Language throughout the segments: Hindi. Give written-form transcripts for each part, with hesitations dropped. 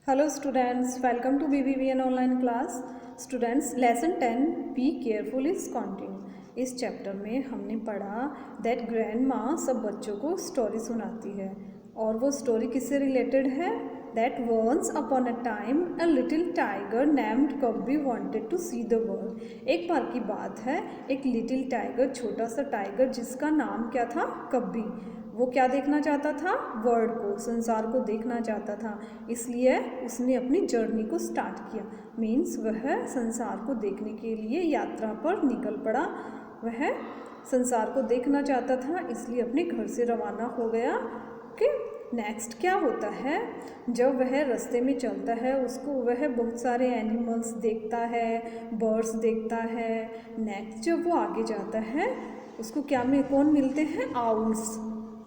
Hello students, welcome to BBVN online class. Students, lesson 10 be careful is counting. इस चैप्टर में हमने पढ़ा दैट ग्रैंड माँ सब बच्चों को स्टोरी सुनाती है और वो स्टोरी किससे रिलेटेड है? That once upon a time a little tiger named Cubby wanted to see the world. एक बार की बात है, एक लिटिल टाइगर, छोटा सा टाइगर जिसका नाम क्या था? कब्बी। वो क्या देखना चाहता था? वर्ल्ड को, संसार को देखना चाहता था। इसलिए उसने अपनी जर्नी को स्टार्ट किया। मीन्स वह संसार को देखने के लिए यात्रा पर निकल पड़ा। वह संसार को देखना चाहता था, इसलिए अपने घर से रवाना हो गया। कि नेक्स्ट क्या होता है, जब वह रास्ते में चलता है उसको वह बहुत सारे एनिमल्स देखता है, बर्ड्स देखता है। नेक्स्ट जब वो आगे जाता है उसको क्या में कौन मिलते हैं? आउल्स।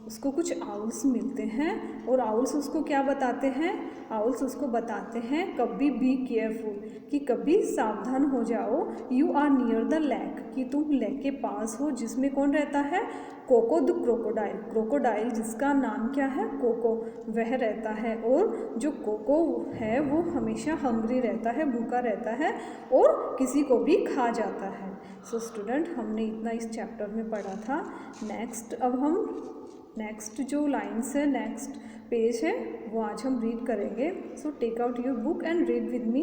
उसको कुछ आउल्स मिलते हैं और आउल्स उसको क्या बताते हैं? आउल्स उसको बताते हैं कभी बी केयरफुल, कि कभी सावधान हो जाओ। You are near the lake, कि तुम लेक के पास हो, जिसमें कौन रहता है? Cocoa the crocodile. क्रोकोडाइल जिसका नाम क्या है? कोको, वह रहता है। और जो कोको है वो हमेशा हंग्री रहता है, भूखा रहता है और किसी को भी खा जाता है। सो स्टूडेंट, हमने इतना इस चैप्टर में पढ़ा था। नेक्स्ट अब हम नेक्स्ट जो लाइन्स है, नेक्स्ट पेज है, वो आज हम रीड करेंगे। So take out your book and read with me.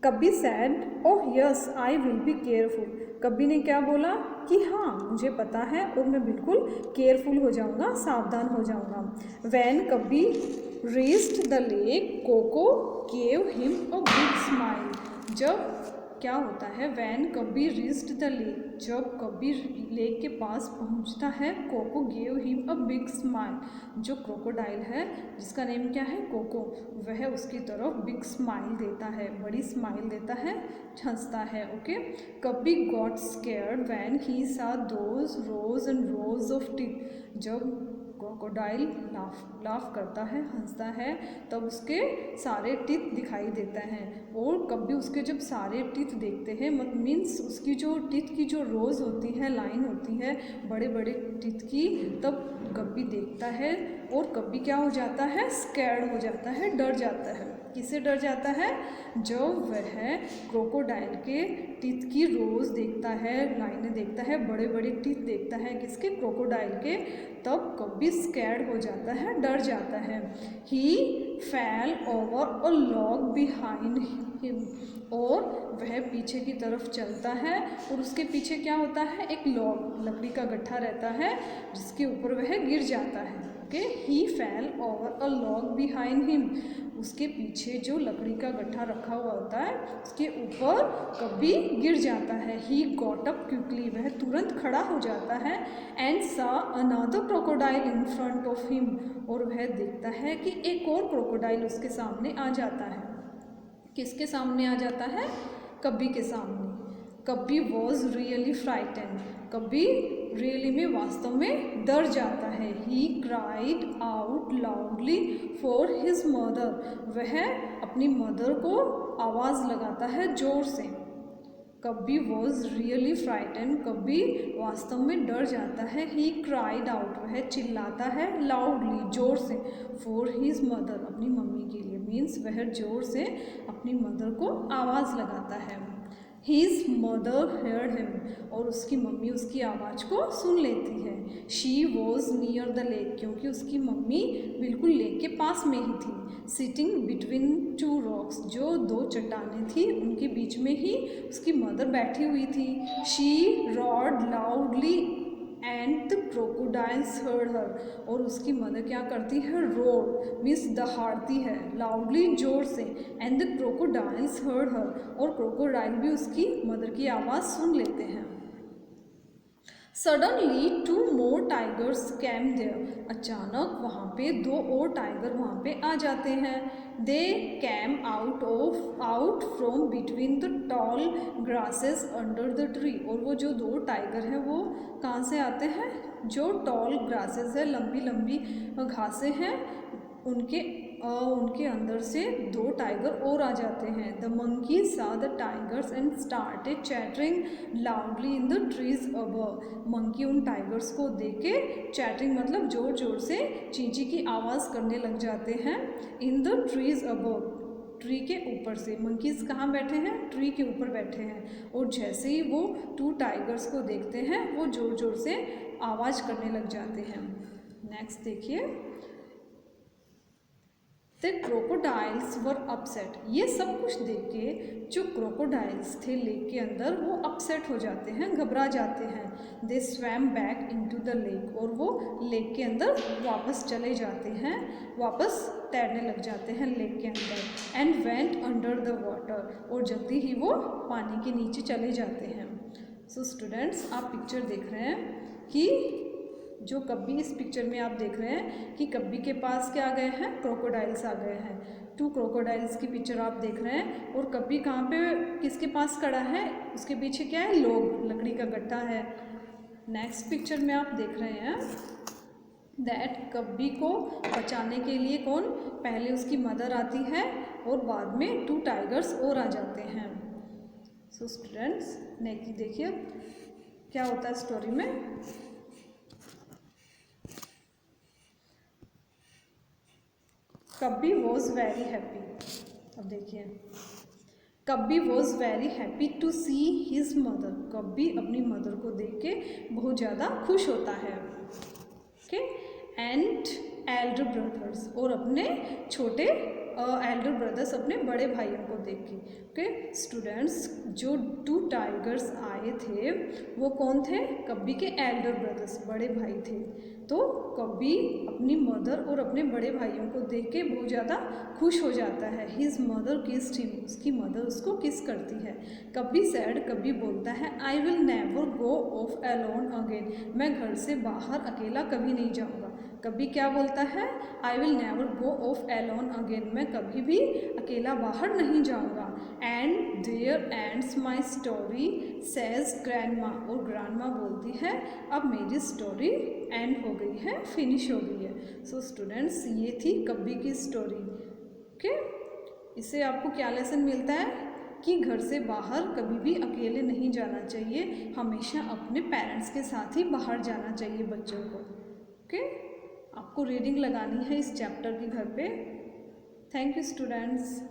Cubby said, oh yes I will be careful. Cubby ने क्या बोला? कि हाँ, मुझे पता है और मैं बिल्कुल केयरफुल हो जाऊँगा, सावधान हो जाऊँगा। When Cubby reached the lake, Coco gave him a big smile. जब क्या होता है? When Cubby reached the lake, जब कब्बी लेक के पास पहुंचता है, Coco gave him a big smile. जो क्रोकोडाइल है जिसका नेम क्या है? कोको, वह उसकी तरफ बिग स्माइल देता है, बड़ी स्माइल देता है, हंसता है। Okay. Cubby got scared when he saw those rows and rows of teeth. जब क्रोकोडाइल लाफ करता है, हंसता है, तब उसके सारे टीथ दिखाई देते हैं। और कभी उसके जब सारे टीथ देखते हैं, मीन्स उसकी जो टीथ की जो रोज होती है, लाइन होती है बड़े बड़े टीथ की, तब कभी देखता है और कभी क्या हो जाता है? स्कैर्ड हो जाता है, डर जाता है। किससे डर जाता है? जब वह क्रोकोडाइल के टीथ की रोज देखता है, लाइनें देखता है, बड़े बड़े टीथ देखता है, किसके? क्रोकोडाइल के, तब कभी स्कैर्ड हो जाता है, डर जाता है। ही फैल over a log behind him, और वह पीछे की तरफ चलता है और उसके पीछे क्या होता है? एक लॉग, लकड़ी का गट्ठा रहता है जिसके ऊपर वह गिर जाता है। ओके। ही फैल over a log behind him, उसके पीछे जो लकड़ी का गट्ठा रखा हुआ होता है उसके ऊपर कभी गिर जाता है। ही गॉट अप क्विकली, वह तुरंत खड़ा हो जाता है। एंड सा another crocodile in front of him, और वह देखता है कि एक और क्रोकोडाइल उसके सामने आ जाता है। किसके सामने आ जाता है? कब्बी के सामने। कब्बी वॉज रियली फ्राइटेंड, कब्बी रियली में वास्तव में डर जाता है। He cried out loudly for his mother, वह अपनी मदर को आवाज़ लगाता है जोर से। कब्बी वॉज रियली फ्राइटेंड, कब्बी वास्तव में डर जाता है। ही क्राइड आउट, वह चिल्लाता है लाउडली, जोर से, फॉर हिज मदर, अपनी मम्मी के लिए। मीन्स वह जोर से अपनी मदर को आवाज़ लगाता है। हीज मदर हेard हिम, और उसकी मम्मी उसकी आवाज़ को सुन लेती है। She was near the lake, क्योंकि उसकी मम्मी बिल्कुल लेक के पास में ही थी। सिटिंग बिटवीन टू रॉक्स, जो दो चट्टानें थी उनके बीच में ही उसकी मदर बैठी हुई थी। She rod loudly and the crocodiles heard हर, और उसकी मदर क्या करती है? रोर, मीन्स दहाड़ती है लाउडली, जोर से। एंड द क्रोकोडाइल्स हर्ड हर, और क्रोकोडाइल भी उसकी मदर की आवाज़ सुन लेते हैं। Suddenly two more tigers came there, अचानक वहाँ पे दो और टाइगर वहाँ पे आ जाते हैं। They came out from between the tall grasses under the tree, और वो जो दो टाइगर हैं वो कहाँ से आते हैं? जो टॉल ग्रासेस है, लंबी लंबी घासें हैं, उनके अंदर से दो टाइगर और आ जाते हैं। द मंकी सा the tigers and started chattering loudly in the trees above, monkey उन टाइगर्स को देख के चैटरिंग मतलब जोर जोर से चींची की आवाज़ करने लग जाते हैं in the trees above, tree के ऊपर से। मंकीज़ कहाँ बैठे हैं? ट्री के ऊपर बैठे हैं। और जैसे ही वो 2 टाइगर्स को देखते हैं वो ज़ोर ज़ोर से आवाज़ करने लग जाते हैं। नेक्स्ट देखिए, द क्रोकोडाइल्स वर अपसेट। ये सब कुछ देख के जो क्रोकोडाइल्स थे लेक के अंदर वो अपसेट हो जाते हैं, घबरा जाते हैं। They swam back into the lake, और वो लेक के अंदर वापस चले जाते हैं, वापस तैरने लग जाते हैं लेक के अंदर। And went under the water, और जल्दी ही वो पानी के नीचे चले जाते हैं। सो स्टूडेंट्स, आप पिक्चर देख रहे हैं कि जो कब्बी, इस पिक्चर में आप देख रहे हैं कि कब्बी के पास क्या आ गए हैं? क्रोकोडाइल्स आ गए हैं। 2 क्रोकोडाइल्स की पिक्चर आप देख रहे हैं। और कब्बी कहाँ पे, किसके पास खड़ा है? उसके पीछे क्या है? लोग, लकड़ी का गट्टा है। नेक्स्ट पिक्चर में आप देख रहे हैं दैट कब्बी को बचाने के लिए कौन? पहले उसकी मदर आती है और बाद में 2 टाइगर्स और आ जाते हैं। सो स्टूडेंट्स, नेक्स्ट देखिए क्या होता है स्टोरी में। Cubby was very happy. अब देखिए, Cubby was very happy to see his mother. Cubby अपनी मदर को देख के बहुत ज़्यादा खुश होता है। ओके, एंड एल्डर ब्रदर्स, और अपने छोटे एल्डर ब्रदर्स, अपने बड़े भाइयों को देख के। ओके स्टूडेंट्स, जो 2 टाइगर्स आए थे वो कौन थे? कब्बी के एल्डर ब्रदर्स, बड़े भाई थे। तो कब्बी अपनी मदर और अपने बड़े भाइयों को देख के बहुत ज़्यादा खुश हो जाता है। हिज मदर किस्ड हिम, उसकी मदर उसको किस करती है। कब्बी सैड, कब्बी बोलता है I will never go off alone again. मैं घर से बाहर अकेला कभी नहीं जाऊँगा। कब्बी क्या बोलता है? I will never go off alone again. मैं कभी भी अकेला बाहर नहीं जाऊँगा। And there ends my story says grandma, और ग्रैंडमा बोलती है अब मेरी स्टोरी एंड हो गई है, फिनिश हो गई है। सो स्टूडेंट्स, ये थी कब्बी की स्टोरी। ओके, इससे आपको क्या लेसन मिलता है? कि घर से बाहर कभी भी अकेले नहीं जाना चाहिए, हमेशा अपने पेरेंट्स के साथ ही बाहर जाना चाहिए बच्चों को। ओके, आपको रीडिंग लगानी है इस चैप्टर की घर पे। Thank you students.